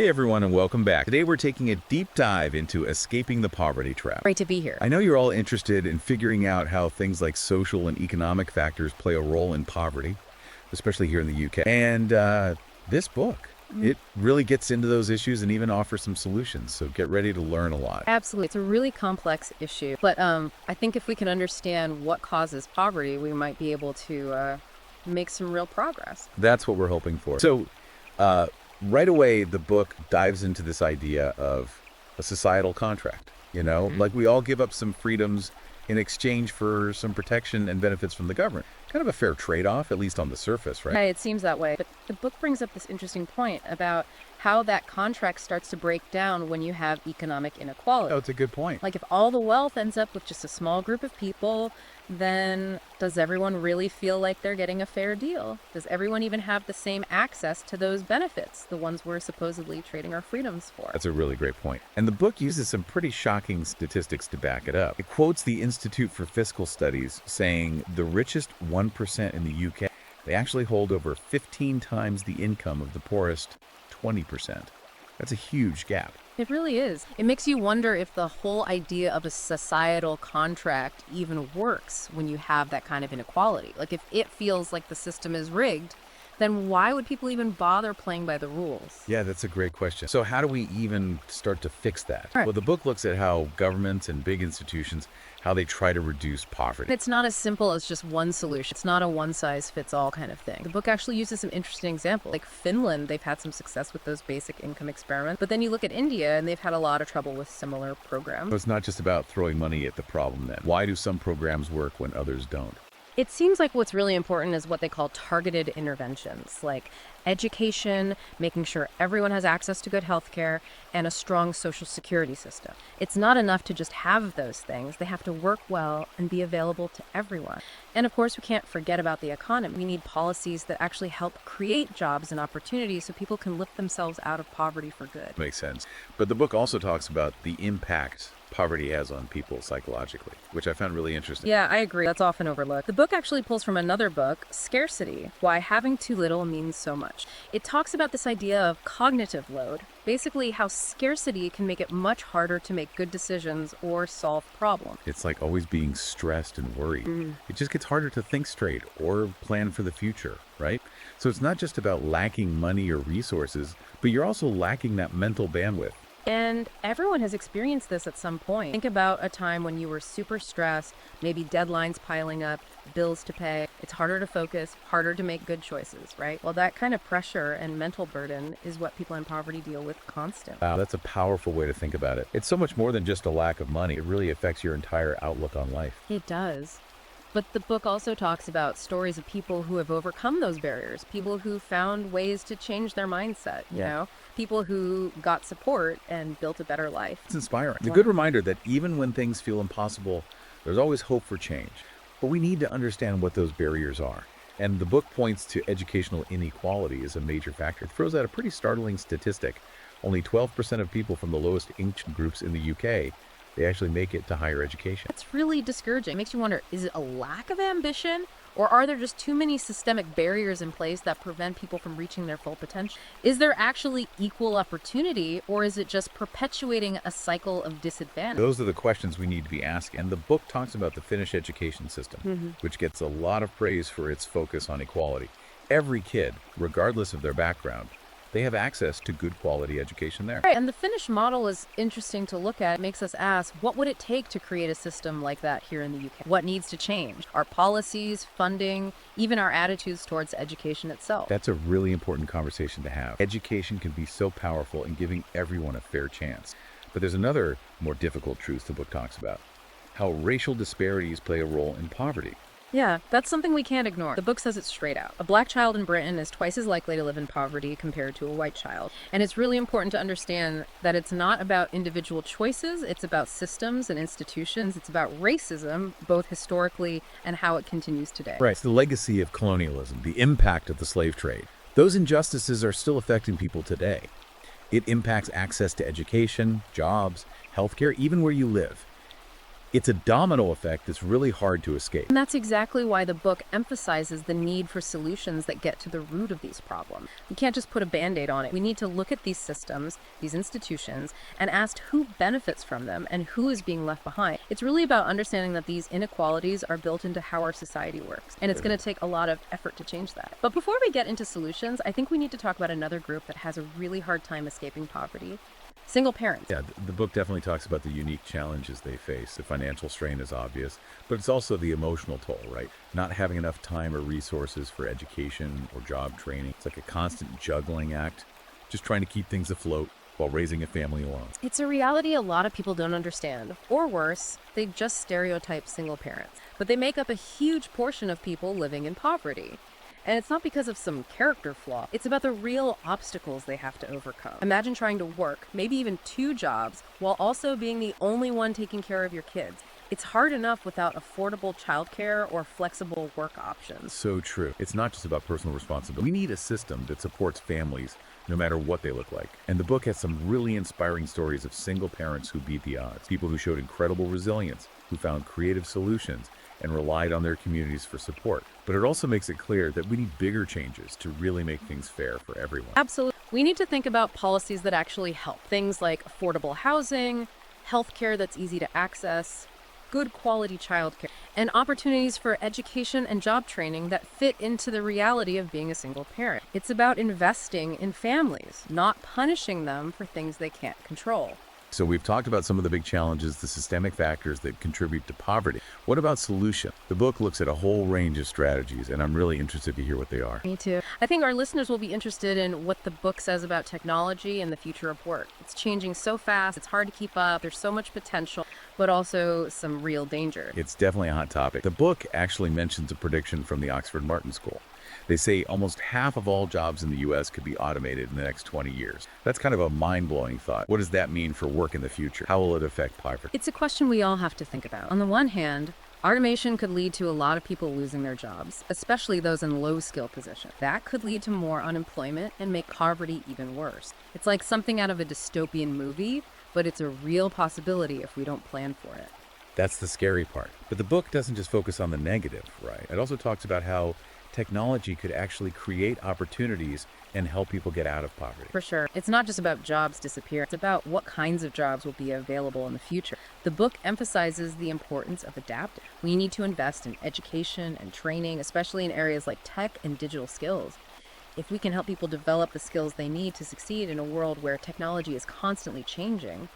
Hey everyone, and welcome back. Today we're taking a deep dive into escaping the poverty trap. Great to be here. I know you're all interested in figuring out how things like social and economic factors play a role in poverty, especially here in the UK. And this book, it really gets into those issues and even offers some solutions. So get ready to learn a lot. Absolutely. It's a really complex issue. But I think if we can understand what causes poverty, we might be able to make some real progress. That's what we're hoping for. So right away, the book dives into this idea of a societal contract. Like we all give up some freedoms in exchange for some protection and benefits from the government. Kind of a fair trade-off, at least on the surface, right? Yeah, it seems that way. But the book brings up this interesting point about how that contract starts to break down when you have economic inequality. Oh, it's a good point. Like if all the wealth ends up with just a small group of people, then does everyone really feel like they're getting a fair deal? Does everyone even have the same access to those benefits, the ones we're supposedly trading our freedoms for? That's a really great point. And the book uses some pretty shocking statistics to back it up. It quotes the Institute for Fiscal Studies saying the richest 1% in the UK, they actually hold over 15 times the income of the poorest 20%. That's a huge gap. It really is. It makes you wonder if the whole idea of a societal contract even works when you have that kind of inequality. Like if it feels like the system is rigged, then why would people even bother playing by the rules? Yeah, that's a great question. So how do we even start to fix that? Right. Well, the book looks at how governments and big institutions, how they try to reduce poverty. It's not as simple as just one solution. It's not a one-size-fits-all kind of thing. The book actually uses some interesting examples. Like Finland, they've had some success with those basic income experiments. But then you look at India, and they've had a lot of trouble with similar programs. So it's not just about throwing money at the problem then. Why do some programs work when others don't? It seems like what's really important is what they call targeted interventions, like education, making sure everyone has access to good health care, and a strong social security system. It's not enough to just have those things. They have to work well and be available to everyone. And of course, we can't forget about the economy. We need policies that actually help create jobs and opportunities so people can lift themselves out of poverty for good. Makes sense. But the book also talks about the impact poverty has on people psychologically, which I found really interesting. Yeah, I agree. That's often overlooked. The book actually pulls from another book, Scarcity, Why Having Too Little Means So Much. It talks about this idea of cognitive load, basically how scarcity can make it much harder to make good decisions or solve problems. It's like always being stressed and worried. It just gets harder to think straight or plan for the future, right? So it's not just about lacking money or resources, but you're also lacking that mental bandwidth. And everyone has experienced this at some point. Think about a time when you were super stressed, maybe deadlines piling up, bills to pay. It's harder to focus, harder to make good choices, right? Well, that kind of pressure and mental burden is what people in poverty deal with constantly. Wow, that's a powerful way to think about it. It's so much more than just a lack of money. It really affects your entire outlook on life. It does. But the book also talks about stories of people who have overcome those barriers, people who found ways to change their mindset, you know, people who got support and built a better life. It's inspiring. It's a good reminder that even when things feel impossible, there's always hope for change. But we need to understand what those barriers are. And the book points to educational inequality as a major factor. It throws out a pretty startling statistic. Only 12% of people from the lowest income groups in the UK, they actually make it to higher education. That's really discouraging. It makes you wonder, is it a lack of ambition? Or are there just too many systemic barriers in place that prevent people from reaching their full potential? Is there actually equal opportunity, or is it just perpetuating a cycle of disadvantage? Those are the questions we need to be asking. And the book talks about the Finnish education system, which gets a lot of praise for its focus on equality. Every kid, regardless of their background, they have access to good quality education there. Right, and the Finnish model is interesting to look at. It makes us ask, what would it take to create a system like that here in the UK? What needs to change? Our policies, funding, even our attitudes towards education itself. That's a really important conversation to have. Education can be so powerful in giving everyone a fair chance. But there's another more difficult truth the book talks about, how racial disparities play a role in poverty. Yeah, that's something we can't ignore. The book says it straight out. A black child in Britain is twice as likely to live in poverty compared to a white child. And it's really important to understand that it's not about individual choices, it's about systems and institutions. It's about racism, both historically and how it continues today. Right, it's the legacy of colonialism, the impact of the slave trade. Those injustices are still affecting people today. It impacts access to education, jobs, healthcare, even where you live. It's a domino effect that's really hard to escape. And that's exactly why the book emphasizes the need for solutions that get to the root of these problems. We can't just put a band-aid on it. We need to look at these systems, these institutions, and ask who benefits from them and who is being left behind. It's really about understanding that these inequalities are built into how our society works, and it's going to take a lot of effort to change that. But before we get into solutions, I think we need to talk about another group that has a really hard time escaping poverty. Single parents. Yeah, the book definitely talks about the unique challenges they face. The financial strain is obvious, but it's also the emotional toll, right? Not having enough time or resources for education or job training. It's like a constant juggling act, just trying to keep things afloat while raising a family alone. It's a reality a lot of people don't understand. Or worse, they just stereotype single parents. But they make up a huge portion of people living in poverty. And it's not because of some character flaw. It's about the real obstacles they have to overcome. Imagine trying to work, maybe even 2 jobs, while also being the only one taking care of your kids. It's hard enough without affordable childcare or flexible work options. So true. It's not just about personal responsibility. We need a system that supports families no matter what they look like. And the book has some really inspiring stories of single parents who beat the odds, people who showed incredible resilience, who found creative solutions, and relied on their communities for support. But it also makes it clear that we need bigger changes to really make things fair for everyone. Absolutely. We need to think about policies that actually help. Things like affordable housing, healthcare that's easy to access, good quality childcare, and opportunities for education and job training that fit into the reality of being a single parent. It's about investing in families, not punishing them for things they can't control. So we've talked about some of the big challenges, the systemic factors that contribute to poverty. What about solution? The book looks at a whole range of strategies, and I'm really interested to hear what they are. Me too. I think our listeners will be interested in what the book says about technology and the future of work. It's changing so fast, it's hard to keep up, there's so much potential, but also some real danger. It's definitely a hot topic. The book actually mentions a prediction from the Oxford Martin School. They say almost half of all jobs in the U.S. could be automated in the next 20 years. That's kind of a mind-blowing thought. What does that mean for work in the future? How will it affect poverty? It's a question we all have to think about. On the one hand, automation could lead to a lot of people losing their jobs, especially those in low-skill positions. That could lead to more unemployment and make poverty even worse. It's like something out of a dystopian movie, but it's a real possibility if we don't plan for it. That's the scary part. But the book doesn't just focus on the negative, right? It also talks about how technology could actually create opportunities and help people get out of poverty. For sure. It's not just about jobs disappearing. It's about what kinds of jobs will be available in the future. The book emphasizes the importance of adapting. We need to invest in education and training, especially in areas like tech and digital skills. If we can help people develop the skills they need to succeed in a world where technology is constantly changing,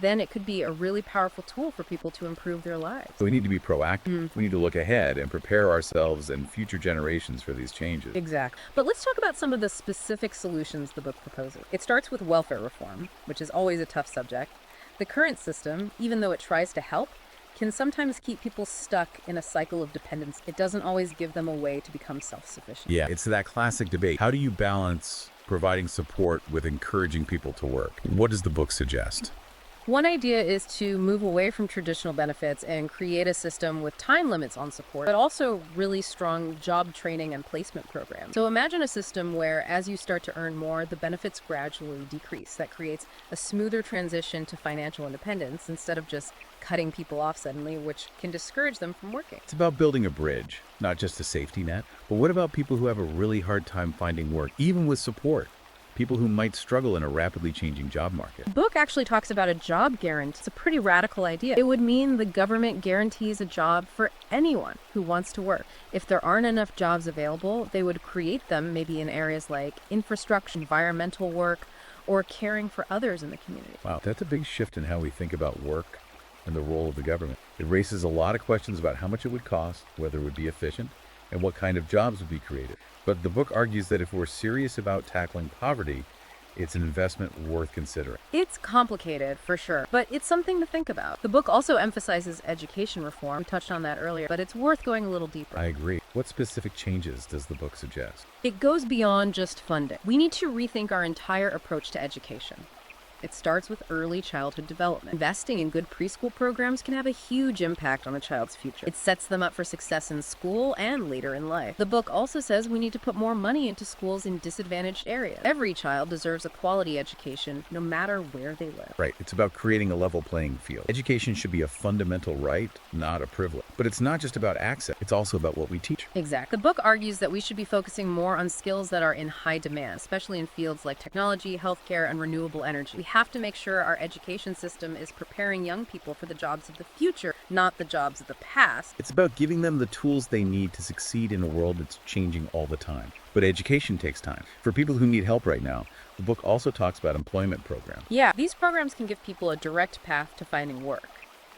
then it could be a really powerful tool for people to improve their lives. So we need to be proactive. We need to look ahead and prepare ourselves and future generations for these changes. Exactly. But let's talk about some of the specific solutions the book proposes. It starts with welfare reform, which is always a tough subject. The current system, even though it tries to help, can sometimes keep people stuck in a cycle of dependence. It doesn't always give them a way to become self-sufficient. Yeah, it's that classic debate. How do you balance providing support with encouraging people to work? What does the book suggest? One idea is to move away from traditional benefits and create a system with time limits on support, but also really strong job training and placement programs. So imagine a system where as you start to earn more, the benefits gradually decrease. That creates a smoother transition to financial independence instead of just cutting people off suddenly, which can discourage them from working. It's about building a bridge, not just a safety net. But what about people who have a really hard time finding work, even with support? People who might struggle in a rapidly changing job market. The book actually talks about a job guarantee. It's a pretty radical idea. It would mean the government guarantees a job for anyone who wants to work. If there aren't enough jobs available, they would create them maybe in areas like infrastructure, environmental work, or caring for others in the community. Wow, that's a big shift in how we think about work and the role of the government. It raises a lot of questions about how much it would cost, whether it would be efficient, and what kind of jobs would be created. But the book argues that if we're serious about tackling poverty, it's an investment worth considering. It's complicated, for sure, but it's something to think about. The book also emphasizes education reform. We touched on that earlier, but it's worth going a little deeper. I agree. What specific changes does the book suggest? It goes beyond just funding. We need to rethink our entire approach to education. It starts with early childhood development. Investing in good preschool programs can have a huge impact on a child's future. It sets them up for success in school and later in life. The book also says we need to put more money into schools in disadvantaged areas. Every child deserves a quality education, no matter where they live. Right. It's about creating a level playing field. Education should be a fundamental right, not a privilege. But it's not just about access. It's also about what we teach. Exactly. The book argues that we should be focusing more on skills that are in high demand, especially in fields like technology, healthcare, and renewable energy. We have to make sure our education system is preparing young people for the jobs of the future, not the jobs of the past. It's about giving them the tools they need to succeed in a world that's changing all the time. But education takes time. For people who need help right now, the book also talks about employment programs. Yeah, these programs can give people a direct path to finding work.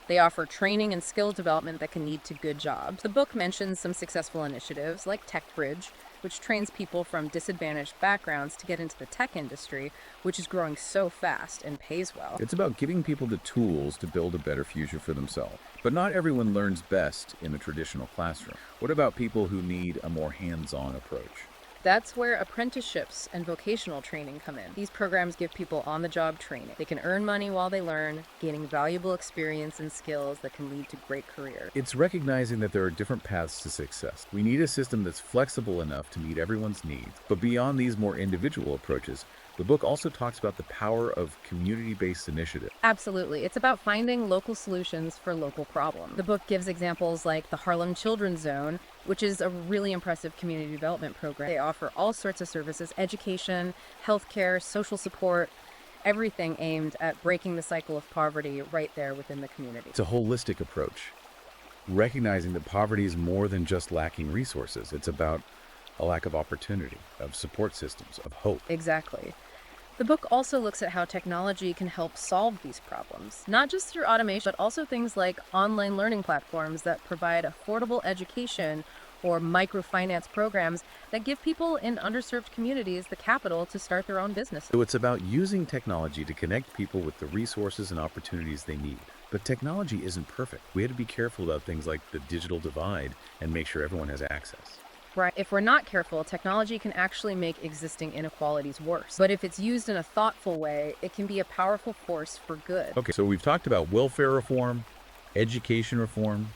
They offer training and skill development that can lead to good jobs. The book mentions some successful initiatives like TechBridge, which trains people from disadvantaged backgrounds to get into the tech industry, which is growing so fast and pays well. It's about giving people the tools to build a better future for themselves. But not everyone learns best in a traditional classroom. What about people who need a more hands-on approach? That's where apprenticeships and vocational training come in. These programs give people on-the-job training. They can earn money while they learn, gaining valuable experience and skills that can lead to great careers. It's recognizing that there are different paths to success. We need a system that's flexible enough to meet everyone's needs. But beyond these more individual approaches, the book also talks about the power of community-based initiative. Absolutely. It's about finding local solutions for local problems. The book gives examples like the Harlem Children's Zone, which is a really impressive community development program. They offer all sorts of services, education, healthcare, social support, everything aimed at breaking the cycle of poverty right there within the community. It's a holistic approach, recognizing that poverty is more than just lacking resources. It's about a lack of opportunity, of support systems, of hope. Exactly. The book also looks at how technology can help solve these problems, not just through automation, but also things like online learning platforms that provide affordable education or microfinance programs that give people in underserved communities the capital to start their own businesses. So it's about using technology to connect people with the resources and opportunities they need. But technology isn't perfect. We have to be careful about things like the digital divide and make sure everyone has access. Right. If we're not careful, technology can actually make existing inequalities worse. But if it's used in a thoughtful way, it can be a powerful force for good. Okay, so we've talked about welfare reform, education reform,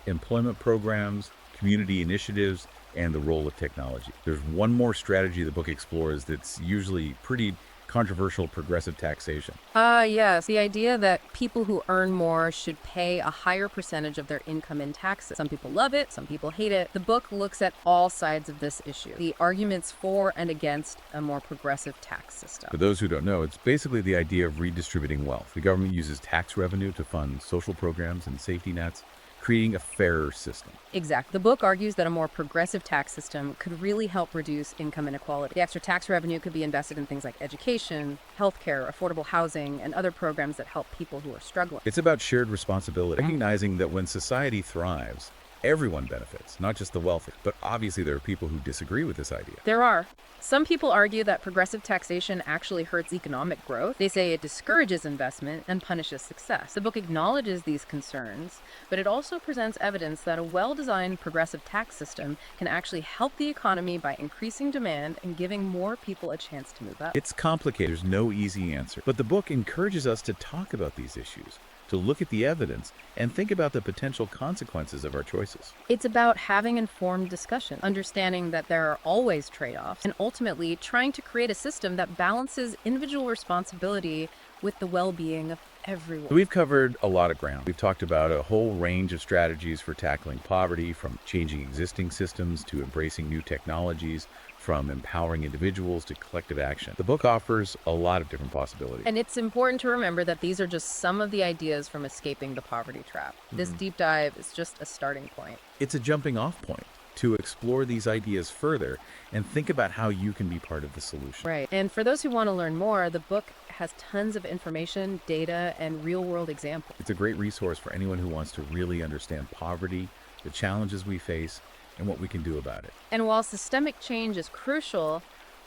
employment programs, community initiatives, and the role of technology. There's one more strategy the book explores that's usually pretty controversial: progressive taxation. Yes, the idea that people who earn more should pay a higher percentage of their income in taxes. Some people love it, some people hate it. The book looks at all sides of this issue, the arguments for and against a more progressive tax system. For those who don't know, it's basically the idea of redistributing wealth. The government uses tax revenue to fund social programs and safety nets, creating a fairer system. Exactly. The book argues that a more progressive tax system could really help reduce income inequality. The extra tax revenue could be invested in things like education, healthcare, affordable housing, and other programs that help people who are struggling. It's about shared responsibility, recognizing that when society thrives, everyone benefits, not just the wealthy. But obviously there are people who disagree with this idea. There are. Some people argue that progressive taxation actually hurts economic growth. They say it discourages investment and punishes success. The book acknowledges these concerns, but it also presents evidence that a well-designed progressive tax system can actually help the economy by increasing demand and giving more people a chance to move up. It's complicated. There's no easy answer. But the book encourages us to talk about these issues, to look at the evidence, and think about the potential consequences of our choices. It's about having informed discussion, understanding that there are always trade-offs, and ultimately trying to create a system that balances individual responsibility with the well-being of everyone. We've covered a lot of ground. We've talked about a whole range of strategies for tackling poverty, from changing existing systems to embracing new technologies, from empowering individuals to collective action. The book offers a lot of different possibilities. And it's important to remember that these are just some of the ideas from escaping the poverty trap. This deep dive is just a starting point. It's a jumping off point to explore these ideas further and think about how you can be part of the solution. Right. And for those who want to learn more, the book has tons of information, data, and real-world examples. It's a great resource for anyone who wants to really understand poverty, the challenges we face, and what we can do about it. And while systemic change is crucial,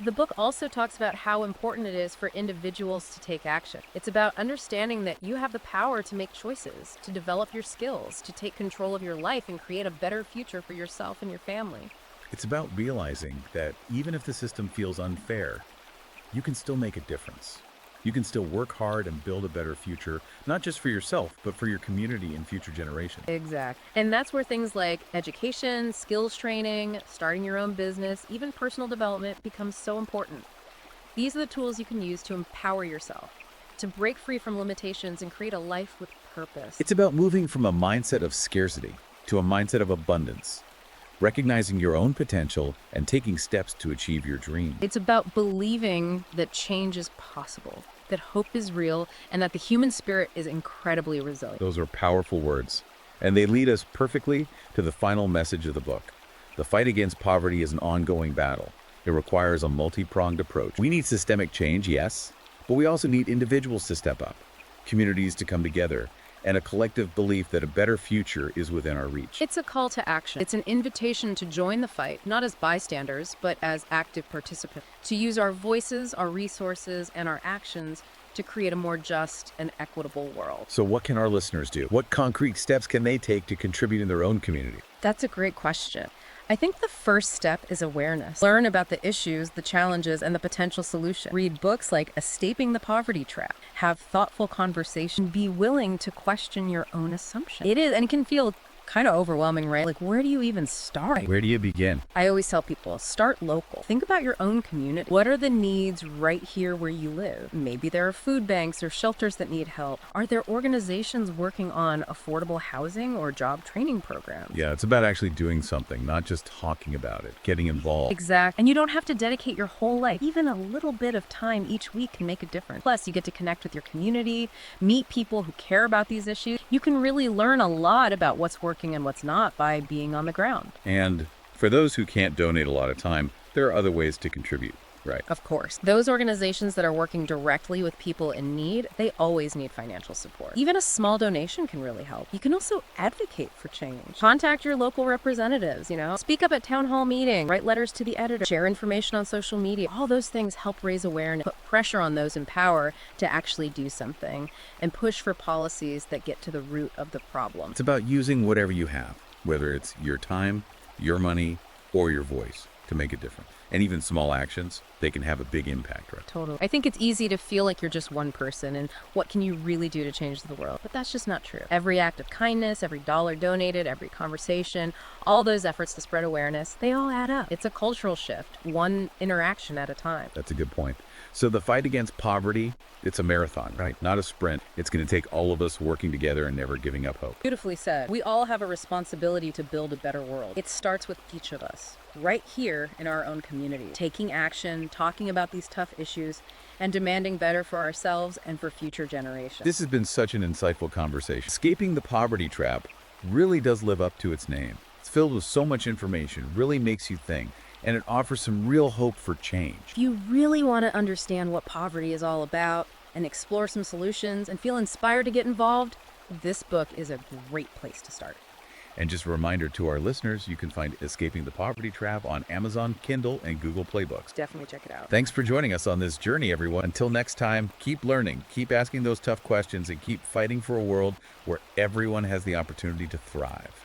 the book also talks about how important it is for individuals to take action. It's about understanding that you have the power to make choices, to develop your skills, to take control of your life and create a better future for yourself and your family. It's about realizing that even if the system feels unfair, you can still make a difference. you can still work hard and build a better future, not just for yourself, but for your community and future generations. Exact. And that's where things like education, skills training, starting your own business, even personal development becomes so important. These are the tools you can use to empower yourself, to break free from limitations and create a life with purpose. It's about moving from a mindset of scarcity to a mindset of abundance, recognizing your own potential and taking steps to achieve your dream. It's about believing that change is possible, that hope is real, and that the human spirit is incredibly resilient. Those are powerful words, and they lead us perfectly to the final message of the book. The fight against poverty is an ongoing battle. It requires a multi-pronged approach. We need systemic change, yes, but we also need individuals to step up, communities to come together, and a collective belief that a better future is within our reach. It's a call to action. It's an invitation to join the fight, not as bystanders, but as active participants, to use our voices, our resources, and our actions to create a more just and equitable world. So what can our listeners do? What concrete steps can they take to contribute in their own community? That's a great question. I think the first step is awareness. Learn about the issues, the challenges, and the potential solution. Read books like Escaping the Poverty Trap. Have thoughtful conversation. Be willing to question your own assumptions. It is, and it can feel kind of overwhelming, right? Like, where do you even start? Where do you begin? I always tell people, start local. Think about your own community. What are the needs right here where you live? Maybe there are food banks or shelters that need help. Are there organizations working on affordable housing or job training programs? Yeah, it's about actually doing something, not just talking about it, getting involved. Exactly. And you don't have to dedicate your whole life. Even a little bit of time each week can make a difference. Plus, you get to connect with your community, meet people who care about these issues. You can really learn a lot about what's working and what's not by being on the ground. And for those who can't donate a lot of time, there are other ways to contribute, right? Of course. Those organizations that are working directly with people in need, they always need financial support. Even a small donation can really help. You can also advocate for change. Contact your local representatives, Speak up at town hall meetings, write letters to the editor, share information on social media. All those things help raise awareness, put pressure on those in power to actually do something, and push for policies that get to the root of the problem. It's about using whatever you have, whether it's your time, your money, or your voice, to make a difference. And even small actions, they can have a big impact, right? Totally. I think it's easy to feel like you're just one person and what can you really do to change the world? But that's just not true. Every act of kindness, every dollar donated, every conversation, all those efforts to spread awareness, they all add up. It's a cultural shift, one interaction at a time. That's a good point. So the fight against poverty, it's a marathon, right? Not a sprint. It's going to take all of us working together and never giving up hope. Beautifully said. We all have a responsibility to build a better world. It starts with each of us, right here in our own community, taking action, talking about these tough issues, and demanding better for ourselves and for future generations. This has been such an insightful conversation. Escaping the Poverty Trap really does live up to its name. It's filled with so much information, really makes you think, and it offers some real hope for change. If you really want to understand what poverty is all about and explore some solutions and feel inspired to get involved, this book is a great place to start. And just a reminder to our listeners, you can find Escaping the Poverty Trap on Amazon, Kindle, and Google Play Books. Definitely check it out. Thanks for joining us on this journey, everyone. Until next time, keep learning, keep asking those tough questions, and keep fighting for a world where everyone has the opportunity to thrive.